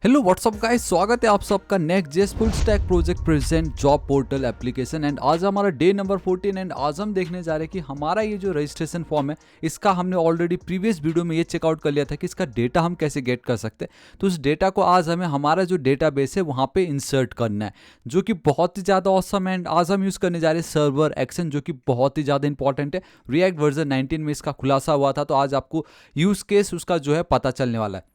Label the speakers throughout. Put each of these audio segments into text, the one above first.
Speaker 1: Hello what's up guys, स्वागत है आप सबका नेक्स्ट जेस full stack project present job portal application. And आज हमारा डे नंबर 14 एंड आज हम देखने जा रहे हैं कि हमारा ये जो रजिस्ट्रेशन फॉर्म है इसका हमने ऑलरेडी प्रीवियस वीडियो में ये चेकआउट कर लिया था कि इसका डेटा हम कैसे गेट कर सकते हैं। तो उस डेटा को आज हमें हमारा जो डेटाबेस है वहाँ पे इंसर्ट करना है, जो कि बहुत ही ज़्यादा ऑसम है। एंड आज हम यूज़ करने जा रहे हैं सर्वर एक्शन, जो कि बहुत ही ज़्यादा इंपॉर्टेंट है। रिएक्ट वर्जन 19 में इसका खुलासा हुआ था, तो आज आपको यूज़ केस उसका जो है पता चलने वाला है।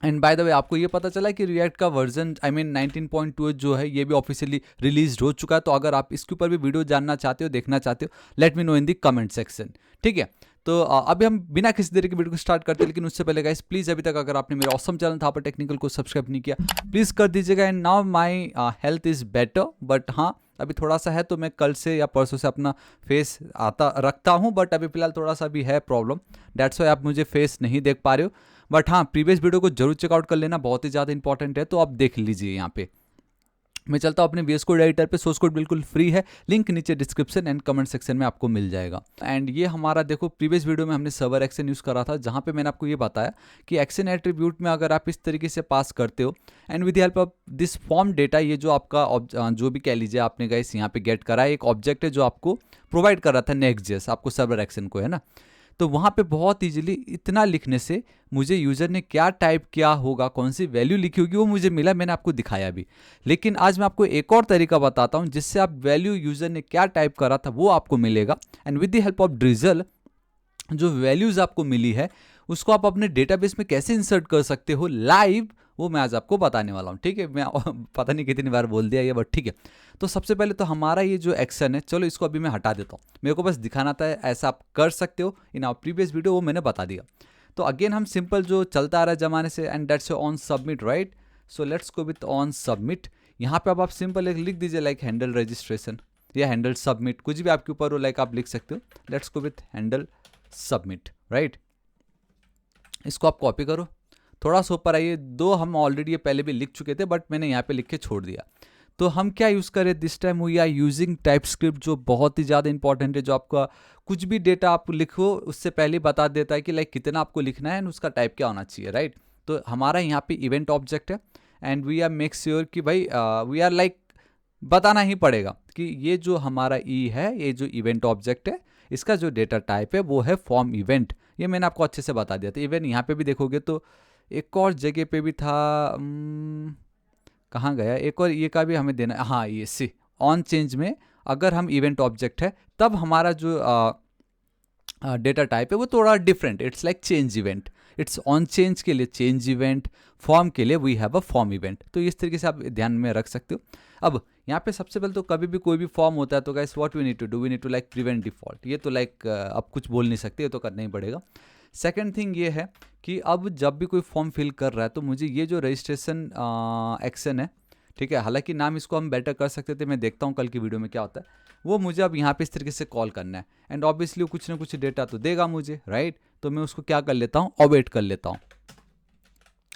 Speaker 1: एंड बाय द वे आपको ये पता चला कि रिएक्ट का वर्जन 19.2 जो है ये भी ऑफिशियली रिलीज हो चुका है। तो अगर आप इसके ऊपर भी वीडियो जानना चाहते हो, देखना चाहते हो, let me know in the comment section, ठीक है। तो अभी हम बिना किसी देरी के वीडियो को स्टार्ट करते हैं, लेकिन उससे पहले गाइस प्लीज़ अभी तक अगर आपने मेरा ऑसम चैनल था पर टेक्निकल को सब्सक्राइब नहीं किया प्लीज़ कर दीजिएगा। And now my health is better, but हाँ अभी थोड़ा सा है, तो मैं कल से या परसों से अपना फेस आता रखता हूँ, बट अभी फिलहाल थोड़ा सा भी है प्रॉब्लम, दैट्स वाई आप मुझे फेस नहीं देख पा रहे हो। बट हाँ प्रीवियस वीडियो को जरूर चेकआउट कर लेना, बहुत ही ज़्यादा इंपॉर्टेंट है, तो आप देख लीजिए। यहाँ पे मैं चलता हूँ अपने VS कोड एडिटर पे, सोर्स कोड बिल्कुल फ्री है, लिंक नीचे डिस्क्रिप्शन एंड कमेंट सेक्शन में आपको मिल जाएगा। एंड ये हमारा देखो प्रीवियस वीडियो में हमने सर्वर एक्शन यूज़ करा था, जहाँ पे मैंने आपको ये बताया कि एक्शन एट्रीब्यूट में अगर आप इस तरीके से पास करते हो and with the help of this form data, ये जो आपका जो भी कह लीजिए आपने गाइस यहाँ पे गेट करा है, एक ऑब्जेक्ट है जो आपको प्रोवाइड कर रहा था नेक्स्ट.js आपको सर्वर एक्शन को, है ना। तो वहाँ पे बहुत इजीली इतना लिखने से मुझे यूज़र ने क्या टाइप किया होगा, कौन सी वैल्यू लिखी होगी, वो मुझे मिला, मैंने आपको दिखाया भी। लेकिन आज मैं आपको एक और तरीका बताता हूँ जिससे आप वैल्यू यूज़र ने क्या टाइप करा था वो आपको मिलेगा। And with the help of drizzle जो वैल्यूज़ आपको मिली है उसको आप अपने डेटाबेस में कैसे इंसर्ट कर सकते हो लाइव, वो मैं आज आपको बताने वाला हूँ, ठीक है। मैं पता नहीं कितनी बार बोल दिया ये, बट ठीक है। तो सबसे पहले तो हमारा ये जो एक्शन है, चलो इसको अभी मैं हटा देता हूँ, मेरे को बस दिखाना था ऐसा आप कर सकते हो इन आवर प्रीवियस वीडियो, वो मैंने बता दिया। तो अगेन हम सिंपल जो चलता आ रहा है ज़माने से, and that's on submit, right. So let's go with on submit. यहाँ पे अब आप सिंपल एक लिख दीजिए लाइक हैंडल रजिस्ट्रेशन या हैंडल सबमिट, कुछ भी आपके ऊपर हो, लाइक आप लिख सकते हो। Let's go with handle submit, right. इसको आप कॉपी करो, थोड़ा सा ऊपर आइए, दो हम ऑलरेडी ये पहले भी लिख चुके थे बट मैंने यहाँ पे लिख के छोड़ दिया। तो हम क्या यूज़ करें this time, we are using TypeScript, जो बहुत ही ज़्यादा इंपॉर्टेंट है, जो आपका कुछ भी डेटा आप लिखो उससे पहले बता देता है कि लाइक कितना आपको लिखना है एंड उसका टाइप क्या होना चाहिए, राइट। तो हमारा यहाँ पे इवेंट ऑब्जेक्ट है and we are make sure कि भाई वी आर लाइक बताना ही पड़ेगा कि ये जो हमारा है, ये जो इवेंट ऑब्जेक्ट है, इसका जो डेटा टाइप है वो है फॉर्म इवेंट। ये मैंने आपको अच्छे से बता दिया था। इवन यहाँ पे भी देखोगे तो एक और जगह पे भी था, कहाँ गया, एक और ये का भी हमें देना, हाँ ये सी ऑन चेंज में अगर हम इवेंट ऑब्जेक्ट है तब हमारा जो डेटा टाइप है वो थोड़ा different, it's like change event. It's on change के लिए चेंज इवेंट, फॉर्म के लिए we have a form event. तो इस तरीके से आप ध्यान में रख सकते हो। अब यहाँ पे सबसे पहले तो कभी भी कोई भी फॉर्म होता है तो guys what we need to do, we need to like prevent default. ये तो लाइक अब कुछ बोल नहीं सकते, ये तो करना ही पड़ेगा। सेकेंड थिंग ये है कि अब जब भी कोई फॉर्म फिल कर रहा है तो मुझे ये जो रजिस्ट्रेशन एक्शन है, ठीक है, हालांकि नाम इसको हम बेटर कर सकते थे, मैं देखता हूँ कल की वीडियो में क्या होता है, वो मुझे अब यहाँ पे इस तरीके से कॉल करना है। एंड ऑब्वियसली कुछ ना कुछ डेटा तो देगा मुझे, राइट। तो मैं उसको क्या कर लेता हूँ, अवेट कर लेता हूँ।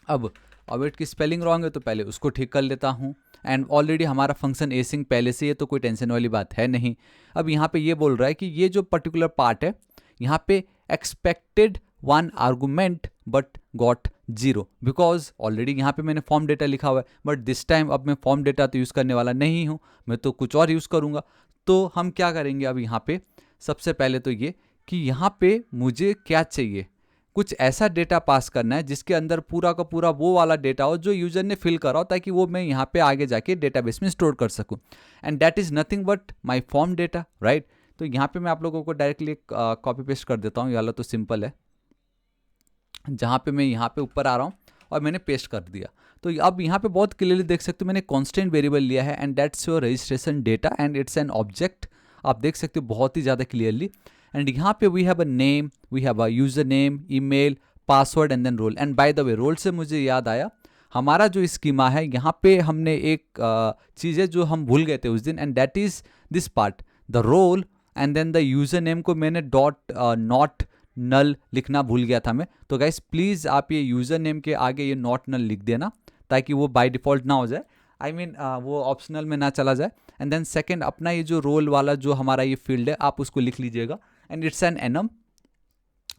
Speaker 1: अब अवेट की स्पेलिंग रॉन्ग है तो पहले उसको ठीक कर लेता हूँ। एंड ऑलरेडी हमारा फंक्शन एसिंग पहले से ये, तो कोई टेंशन वाली बात है नहीं। अब यहाँ पे ये बोल रहा है कि ये जो पर्टिकुलर पार्ट है यहाँ पे expected 1 argument but got 0, because already यहाँ पे मैंने फॉर्म डेटा लिखा हुआ है, बट दिस टाइम अब मैं फॉर्म डेटा तो यूज़ करने वाला नहीं हूँ, मैं तो कुछ और यूज़ करूँगा। तो हम क्या करेंगे अब यहाँ पे, सबसे पहले तो ये कि यहाँ पे मुझे क्या चाहिए, कुछ ऐसा डेटा पास करना है जिसके अंदर पूरा का पूरा वो वाला डेटा हो जो यूजर ने फिल करा हो, ताकि वो मैं यहाँ पे आगे जाके डेटाबेस में स्टोर कर सकूँ। And that is nothing but my form data, right. तो यहाँ पे मैं आप लोगों को डायरेक्टली कॉपी पेस्ट कर देता हूँ, ये वाला तो सिंपल है, जहाँ पे मैं यहाँ पे ऊपर आ रहा हूँ और मैंने पेस्ट कर दिया। तो अब यहाँ पे बहुत क्लियरली देख सकते हो मैंने कांस्टेंट वेरिएबल लिया है and that's your registration data and it's an object, आप देख सकते हो बहुत ही ज़्यादा क्लियरली। एंड यहाँ पे we have a name, we have a user name, email, password and then role. And by the way role से मुझे याद आया, हमारा जो स्कीमा है यहाँ पे हमने एक चीज़ है जो हम भूल गए थे उस दिन, and that is this part, the role and then the user name को मैंने डॉट नॉट नल लिखना भूल गया था मैं। तो गाइस प्लीज़ आप ये यूज़र नेम के आगे ये नॉट नल लिख देना, ताकि वो बाय डिफ़ॉल्ट ना हो जाए, आई मीन वो ऑप्शनल में ना चला जाए। एंड देन सेकंड अपना ये जो रोल वाला जो हमारा ये फील्ड है आप उसको लिख लीजिएगा, and it's an enum,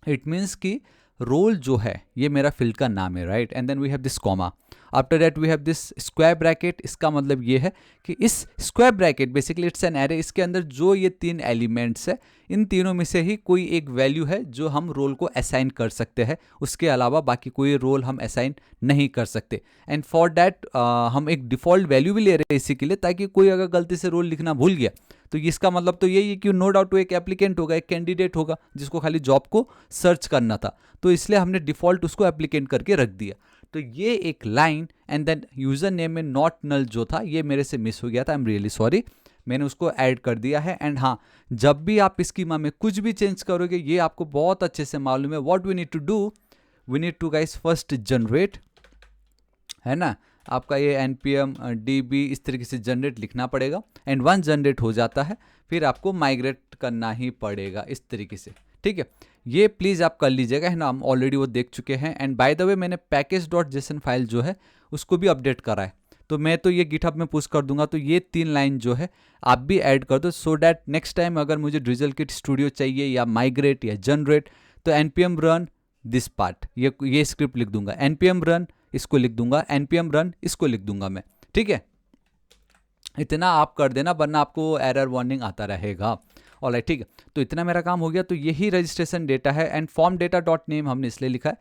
Speaker 1: it means कि रोल जो है ये मेरा फील्ड का नाम है, right. And then we have this comma. After that we have this square bracket. इसका मतलब ये है कि इस square bracket basically it's an array, इसके अंदर जो ये 3 एलिमेंट्स है, इन तीनों में से ही कोई एक वैल्यू है जो हम रोल को असाइन कर सकते हैं, उसके अलावा बाकी कोई रोल हम असाइन नहीं कर सकते। एंड फॉर दैट हम एक डिफ़ॉल्ट वैल्यू भी ले रहे हैं इसी के लिए, ताकि कोई अगर गलती से रोल लिखना भूल गया तो इसका मतलब तो यही है कि नो डाउट वो एक एप्लीकेंट होगा, एक कैंडिडेट होगा जिसको खाली जॉब को सर्च करना था, तो इसलिए हमने डिफ़ॉल्ट उसको एप्लीकेंट करके रख दिया। तो ये एक line and then user name में नॉट नल जो था ये मेरे से मिस हो गया था, आई एम रियली सॉरी, मैंने उसको ऐड कर दिया है। एंड हाँ, जब भी आप स्कीमा में कुछ भी चेंज करोगे, ये आपको बहुत अच्छे से मालूम है, what we need to do, we need to guys first generate, है ना, आपका ये npm db इस तरीके से जनरेट लिखना पड़ेगा। एंड वन जनरेट हो जाता है, फिर आपको माइग्रेट करना ही पड़ेगा इस तरीके से, ठीक है। ये प्लीज़ आप कर लीजिएगा, है ना, हम ऑलरेडी वो देख चुके हैं। एंड बाय द वे मैंने package.json फाइल जो है उसको भी अपडेट करा है, तो मैं तो ये गिटहब में पुश कर दूंगा, तो ये 3 लाइन जो है आप भी ऐड कर दो, सो डैट नेक्स्ट टाइम अगर मुझे ड्रिजल किट स्टूडियो चाहिए या माइग्रेट या जनरेट, तो npm रन दिस पार्ट, ये स्क्रिप्ट लिख दूंगा, npm रन इसको लिख दूंगा, npm रन इसको लिख दूंगा मैं, ठीक है। इतना आप कर देना, वरना आपको एरर वार्निंग आता रहेगा। ऑलराइट, ठीक है, तो इतना मेरा काम हो गया। तो यही रजिस्ट्रेशन डेटा है। And form data dot name हमने इसलिए लिखा है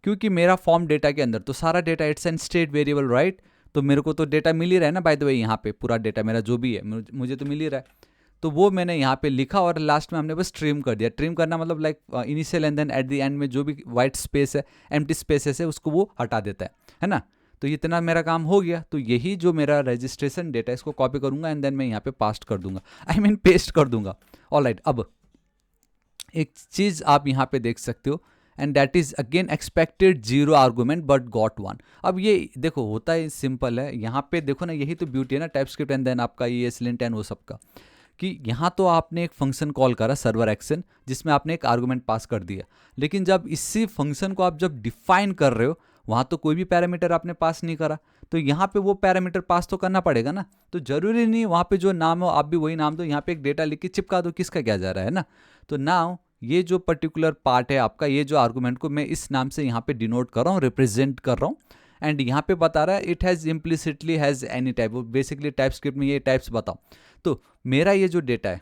Speaker 1: क्योंकि मेरा फॉर्म डेटा के अंदर तो सारा data it's an state variable, right, तो मेरे को तो डेटा मिल ही रहा है ना, बाय द वे यहाँ पे पूरा डेटा मेरा जो भी है मुझे तो मिल ही रहा है, तो वो मैंने यहाँ पे लिखा और लास्ट में हमने बस ट्रिम कर दिया। ट्रिम करना मतलब like initial and then at the end में जो भी वाइट स्पेस है, एम्प्टी स्पेसेस है, उसको वो हटा देता है ना। तो इतना मेरा काम हो गया। तो यही जो मेरा रजिस्ट्रेशन डेटा है इसको कॉपी करूंगा एंड देन मैं यहाँ पे पास्ट कर दूंगा, आई मीन पेस्ट कर दूंगा। ऑलराइट, अब एक चीज़ आप यहाँ पे देख सकते हो, and that is again expected 0 argument but got 1। अब ये देखो होता है सिंपल है, यहाँ पे देखो ना, यही तो ब्यूटी है ना टाइपस्क्रिप्ट एंड देन आपका ये स्लिंट एंड वो सबका, कि यहाँ तो आपने एक फंक्शन कॉल करा सर्वर एक्शन जिसमें आपने एक आर्गूमेंट पास कर दिया, लेकिन जब इसी फंक्शन को आप जब डिफाइन कर रहे हो वहाँ तो कोई भी पैरामीटर आपने पास नहीं करा, तो यहाँ पे वो पैरामीटर पास तो करना पड़ेगा ना। तो जरूरी नहीं वहाँ पे जो नाम हो आप भी वही नाम दो, यहाँ पे एक डेटा लिख के चिपका दो, किसका क्या जा रहा है ना। तो नाउ ये जो पर्टिकुलर पार्ट है आपका, ये जो आर्गूमेंट को मैं इस नाम से यहाँ पे डिनोट कर रहा हूँ, रिप्रेजेंट कर रहा हूँ। एंड यहाँ पे बता रहा है it has implicitly has any type, basically TypeScript में ये टाइप्स बताओ। तो मेरा ये जो डेटा है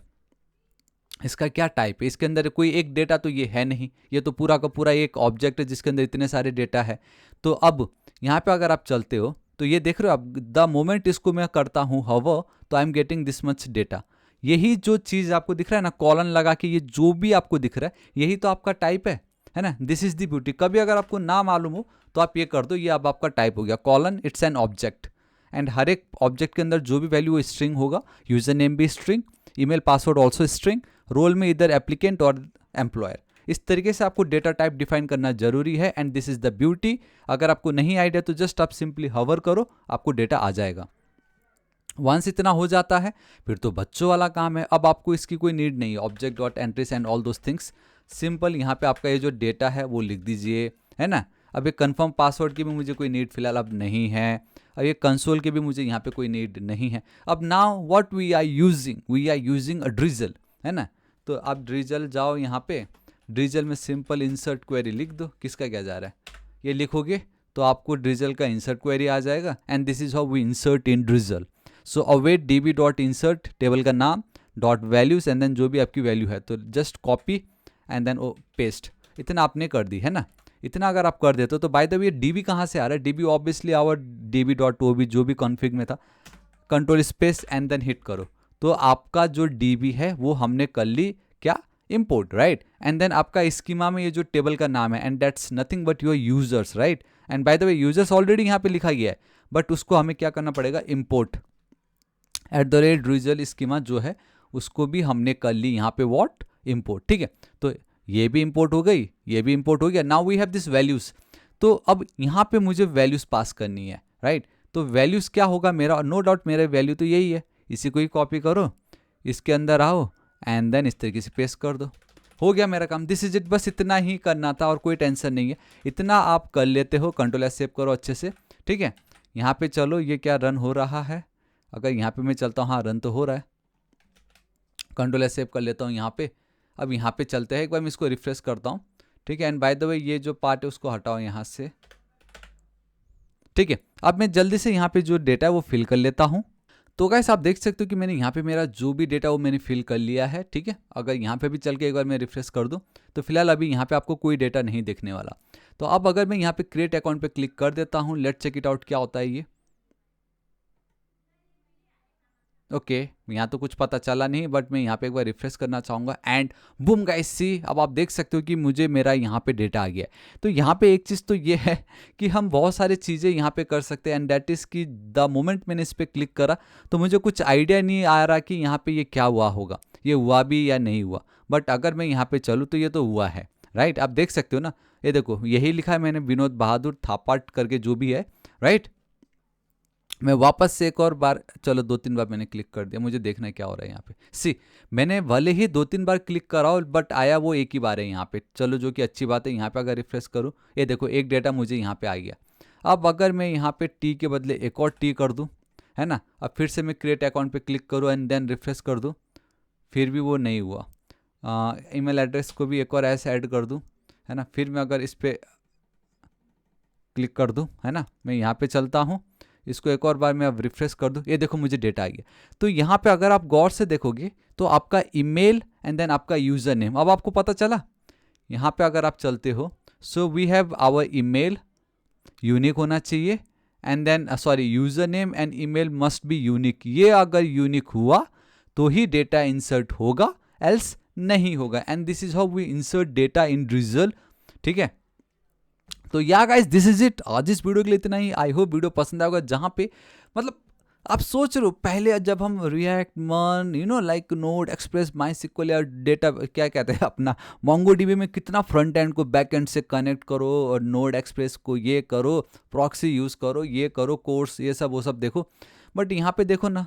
Speaker 1: इसका क्या टाइप है, इसके अंदर कोई एक डेटा तो ये है नहीं, ये तो पूरा का पूरा एक ऑब्जेक्ट है जिसके अंदर इतने सारे डेटा है। तो अब यहाँ पे अगर आप चलते हो तो ये देख रहे हो आप, द मोमेंट इसको मैं करता हूँ हवर, तो I am getting this much data. यही जो चीज़ आपको दिख रहा है ना, कॉलन लगा के ये जो भी आपको दिख रहा है यही तो आपका टाइप है ना। This is the beauty. कभी अगर आपको ना मालूम हो तो आप ये कर दो, ये अब आपका टाइप हो गया colon, it's an object. And हर एक ऑब्जेक्ट के अंदर जो भी वैल्यू वो स्ट्रिंग होगा, यूजर नेम भी string, email password also string, role में इधर एप्लीकेंट और एम्प्लॉयर। इस तरीके से आपको डेटा टाइप डिफाइन करना जरूरी है। And this is the beauty. अगर आपको नहीं आइडिया तो जस्ट आप सिंपली हवर करो, आपको डेटा आ जाएगा। वंस इतना हो जाता है फिर तो बच्चों वाला काम है। अब आपको इसकी कोई नीड नहीं है, object dot entries and all those things. Simple यहाँ पे आपका ये जो डेटा है वो लिख दीजिए, है ना। अब ये कन्फर्म पासवर्ड की भी मुझे कोई नीड फिलहाल अब नहीं है, अब ये कंसोल के भी मुझे यहाँ पे कोई नीड नहीं है। अब now what we are using a Drizzle, है ना। तो आप ड्रिजल जाओ, यहाँ पे ड्रिजल में सिंपल इंसर्ट क्वेरी लिख दो, किसका क्या जा रहा है ये लिखोगे तो आपको ड्रिजल का इंसर्ट क्वेरी आ जाएगा। And this is how we insert in Drizzle. So await db dot insert, table का नाम डॉट वैल्यूज एंड देन जो भी आपकी वैल्यू है तो just copy and then oh paste. इतना आपने कर दी है ना। इतना अगर आप कर देते हो तो बाय द वे db कहाँ से आ रहा है, db obviously our db dot ob जो भी कॉन्फ़िग में था, control space and then hit करो तो आपका जो db है वो हमने कर ली क्या, इम्पोर्ट, राइट। एंड देन आपका स्कीमा में ये जो टेबल का नाम है and that's nothing but your users, right. And by the way users already यहाँ पे लिखा गया है, बट उसको हमें क्या करना पड़ेगा, इम्पोर्ट @drizzle स्कीमा जो है उसको भी हमने कर ली यहाँ पे व्हाट, इम्पोर्ट, ठीक है। तो ये भी इम्पोर्ट हो गई, ये भी इम्पोर्ट हो गया। Now we have this values. तो अब यहाँ पे मुझे वैल्यूज पास करनी है, राइट। तो वैल्यूज क्या होगा मेरा, नो डाउट मेरा वैल्यू तो यही है, इसी को ही कॉपी करो, इसके अंदर आओ एंड देन इस तरीके से पेस्ट कर दो, हो गया मेरा काम। दिस इज इट, बस इतना ही करना था और कोई टेंशन नहीं है। इतना आप कर लेते हो, कंट्रोल एस सेव करो अच्छे से, ठीक है। यहाँ पे चलो, ये क्या रन हो रहा है, अगर यहाँ पे मैं चलता हूँ, हाँ रन तो हो रहा है। कंट्रोल एस सेव कर लेता हूँ यहाँ पे। अब यहाँ पे चलते हैं, एक बार मैं इसको रिफ्रेश करता हूँ, ठीक है। एंड बाय द वे ये जो पार्ट है उसको हटाओ यहाँ से, ठीक है, अब मैं जल्दी से यहाँ पे जो डेटा है वो फिल कर लेता हूँ। तो गाइस आप देख सकते हो कि मैंने यहाँ पे मेरा जो भी डेटा वो मैंने फिल कर लिया है। ठीक है, अगर यहाँ पे भी चल के एक बार मैं रिफ्रेश कर दूँ तो फिलहाल अभी यहाँ पे आपको कोई डेटा नहीं दिखने वाला। तो अब अगर मैं यहाँ पे क्रिएट अकाउंट पे क्लिक कर देता हूँ, लेट चेक इट आउट क्या होता है ये। ओके, यहाँ तो कुछ पता चला नहीं, बट मैं यहाँ पे एक बार रिफ्रेश करना चाहूँगा एंड बूम गाइस सी, अब आप देख सकते हो कि मुझे मेरा यहाँ पे डेटा आ गया है। तो यहाँ पे एक चीज़ तो ये है कि हम बहुत सारी चीज़ें यहाँ पे कर सकते हैं एंड दैट इज़ कि द मोमेंट मैंने इस पर क्लिक करा तो मुझे कुछ आइडिया नहीं आ रहा कि यहाँ पे ये क्या हुआ होगा, ये हुआ भी या नहीं हुआ। बट अगर मैं यहाँ पे चलूँ तो ये तो हुआ है, राइट। आप देख सकते हो ना, ये देखो यही लिखा है मैंने, विनोद बहादुर थापाट करके जो भी है, राइट। मैं वापस से एक और बार, चलो 2-3 बार मैंने क्लिक कर दिया, मुझे देखना है क्या हो रहा है यहाँ पे। सी, मैंने भले ही 2-3 बार क्लिक करा बट आया वो एक ही बार है यहाँ पे, चलो जो कि अच्छी बात है। यहाँ पे अगर रिफ्रेश करूँ, ये देखो एक डेटा मुझे यहाँ पे आ गया। अब अगर मैं यहाँ पे टी के बदले एक और टी कर दूँ, है ना, अब फिर से मैं क्रिएट अकाउंट पे क्लिक करूँ एंड देन रिफ्रेश कर दूँ, फिर भी वो नहीं हुआ। ईमेल एड्रेस को भी एक और ऐसे ऐड कर दूँ, है ना, फिर मैं अगर इस पर क्लिक कर दूँ, है ना, मैं यहाँ पे चलता हूँ, इसको एक और बार मैं अब रिफ्रेश कर दूँ, ये देखो मुझे डेटा आ गया। तो यहाँ पे अगर आप गौर से देखोगे तो आपका ईमेल एंड देन आपका यूज़र नेम, अब आपको पता चला। यहाँ पे अगर आप चलते हो, so we have our email unique होना चाहिए and then sorry user name and email must be unique. ये अगर यूनिक हुआ तो ही डेटा इंसर्ट होगा, एल्स नहीं होगा। And this is how we insert data in result. ठीक है, तो या गाइस दिस इज इट, आज इस वीडियो के लिए इतना ही। आई होप वीडियो पसंद आएगा, जहाँ पे मतलब आप सोच रहे हो पहले जब हम रिएक्ट मन like Node Express MySQL या डेटा क्या कहते हैं अपना मोंगोडीबी में कितना फ्रंट एंड को बैक एंड से कनेक्ट करो और नोड एक्सप्रेस को ये करो, प्रॉक्सी यूज़ करो, ये करो, कोर्स ये सब वो सब देखो। बट यहाँ पे देखो ना,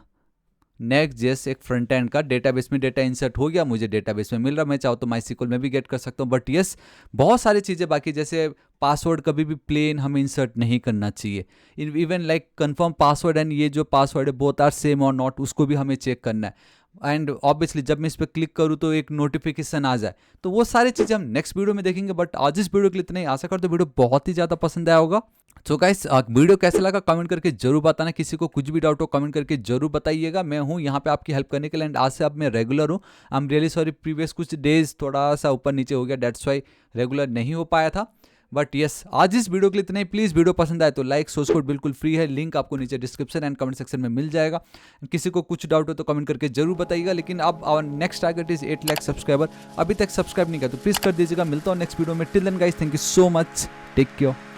Speaker 1: Next.js एक फ्रंट एंड का डेटाबेस में डेटा इंसर्ट हो गया, मुझे डेटाबेस में मिल रहा, मैं चाहूँ तो MySQL में भी गेट कर सकता हूँ। बट यस, बहुत सारी चीज़ें बाकी, जैसे पासवर्ड कभी भी प्लेन हमें इंसर्ट नहीं करना चाहिए। Even like confirm password and ये जो पासवर्ड है बोथ आर सेम और नॉट, उसको भी हमें चेक करना है। एंड ऑब्वियसली जब मैं इस पर क्लिक करूँ तो एक नोटिफिकेशन आ जाए, तो वो सारी चीज़ें हम नेक्स्ट वीडियो में देखेंगे। बट आज इस वीडियो के लिए इतना ही, आशा करते वीडियो बहुत ही ज़्यादा पसंद आया होगा। सो गाइस वीडियो कैसा लगा कमेंट करके जरूर बताना, किसी को कुछ भी डाउट हो कमेंट करके जरूर बताइएगा। मैं हूँ यहाँ पे आपकी हेल्प करने के लिए एंड आज से अब मैं रेगुलर हूँ। I am really sorry, previous कुछ डेज थोड़ा सा ऊपर नीचे हो गया, डेट्स वाई रेगुलर नहीं हो पाया था। बट यस, आज इस वीडियो के लिए इतना ही। प्लीज़ वीडियो पसंद आए तो लाइक, सोर्स कोड बिल्कुल फ्री है, लिंक आपको नीचे डिस्क्रिप्शन एंड कमेंट सेक्शन में मिल जाएगा। किसी को कुछ डाउट हो तो कमेंट करके जरूर बताइएगा। लेकिन अब our next target is 8 lakh subscriber, अभी तक सब्सक्राइब नहीं किया तो प्लीज़ कर दीजिएगा। मिलता हूँ नेक्स्ट वीडियो में, till then guys, thank you so much, take care.